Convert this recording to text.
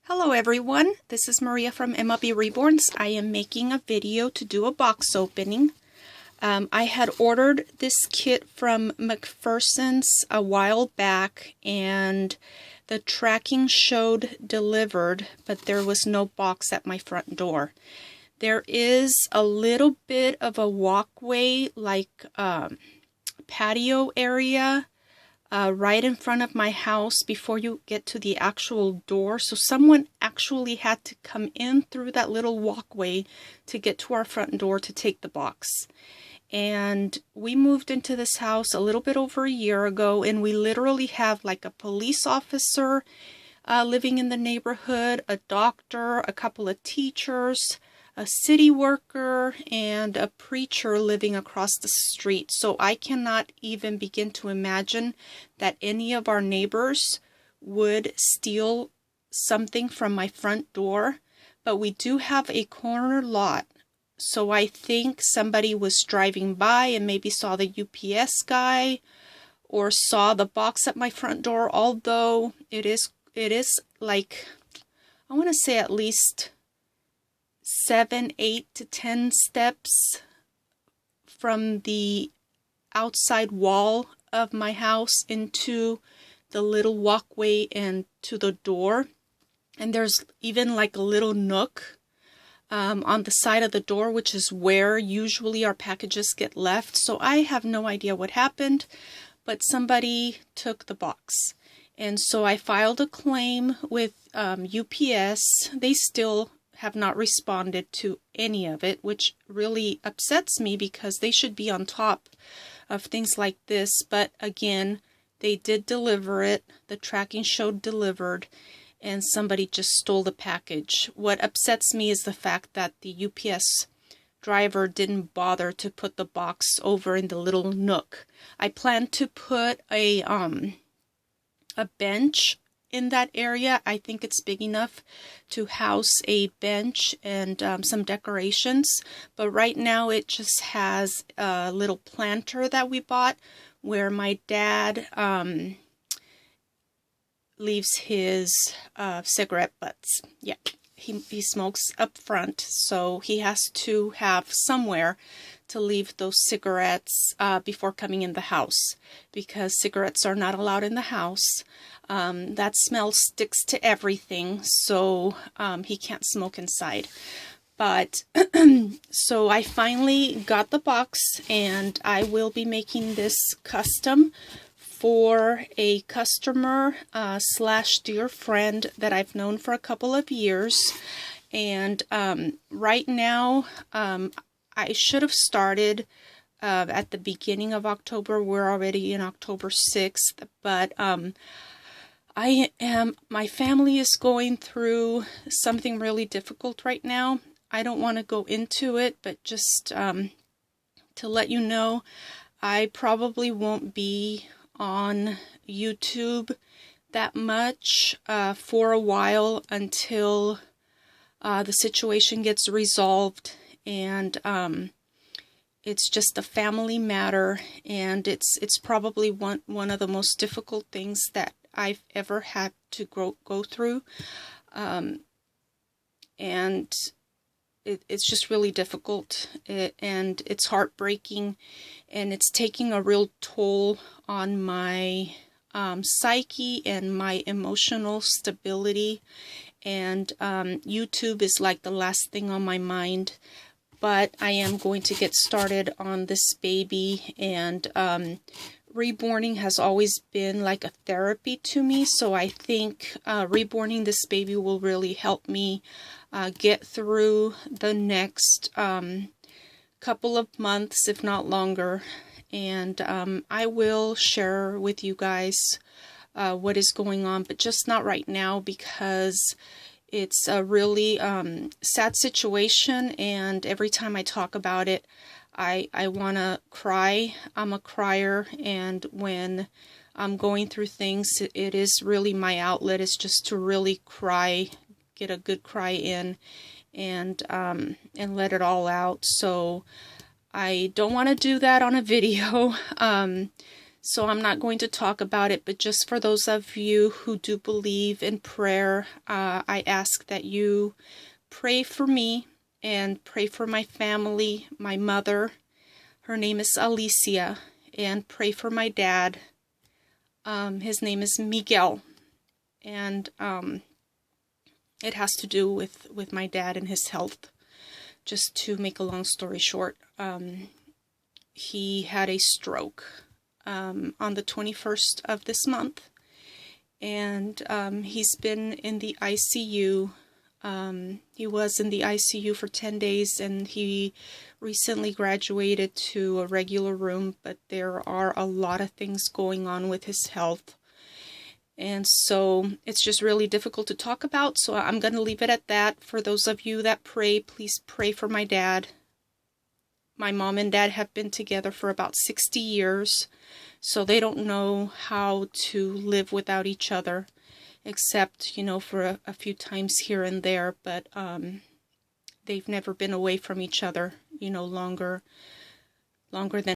Hello everyone, this is Maria from MLB Reborns. I am making a video to do a box opening. I had ordered this kit from McPherson's a while back and the tracking showed delivered, but there was no box at my front door. There is a little bit of a walkway, like patio area right in front of my house before you get to the actual door. So someone actually had to come in through that little walkway to get to our front door to take the box. And we moved into this house a little bit over a year ago, and we literally have like a police officer living in the neighborhood, a doctor, a couple of teachers, a city worker, and a preacher living across the street. So I cannot even begin to imagine that any of our neighbors would steal something from my front door. But we do have a corner lot. So I think somebody was driving by and maybe saw the UPS guy or saw the box at my front door, although it is like, I want to say at least 7, 8 to 10 steps from the outside wall of my house into the little walkway and to the door. And there's even like a little nook on the side of the door, which is where usually our packages get left. So I have no idea what happened, but somebody took the box. And so I filed a claim with UPS. They still have not responded to any of it, which really upsets me because they should be on top of things like this. But again, they did deliver it. The tracking showed delivered, and somebody just stole the package. What upsets me is the fact that the UPS driver didn't bother to put the box over in the little nook. I plan to put a bench in that area. I think it's big enough to house a bench and some decorations. But right now it just has a little planter that we bought where my dad leaves his cigarette butts. Yeah, he smokes up front, so he has to have somewhere to leave those cigarettes before coming in the house, because cigarettes are not allowed in the house. That smell sticks to everything, so he can't smoke inside. But so I finally got the box, and I will be making this custom for a customer slash dear friend that I've known for a couple of years. And right now, I should have started at the beginning of October. We're already in October 6th, but my family is going through something really difficult right now. I don't want to go into it, but just to let you know, I probably won't be on YouTube that much for a while until the situation gets resolved. And it's just a family matter, and it's probably one of the most difficult things that I've ever had to go through, and it's just really difficult, and it's heartbreaking, and it's taking a real toll on my psyche and my emotional stability. And YouTube is like the last thing on my mind. But I am going to get started on this baby, and reborning has always been like a therapy to me. So I think reborning this baby will really help me get through the next couple of months, if not longer. And I will share with you guys what is going on, but just not right now, because it's a really sad situation, and every time I talk about it, I want to cry. I'm a crier, and when I'm going through things, it is really my outlet. It's just to really cry, get a good cry in, and let it all out. So I don't want to do that on a video. So I'm not going to talk about it, but just for those of you who do believe in prayer, I ask that you pray for me and pray for my family, my mother. Her name is Alicia, and pray for my dad. His name is Miguel, and it has to do with my dad and his health. Just to make a long story short, he had a stroke on the 21st of this month, and he's been in the ICU. He was in the ICU for 10 days, and he recently graduated to a regular room, but there are a lot of things going on with his health. And so it's just really difficult to talk about, so I'm going to leave it at that. For those of you that pray, please pray for my dad. My mom and dad have been together for about 60 years, so they don't know how to live without each other, except, for a few times here and there, but they've never been away from each other, longer than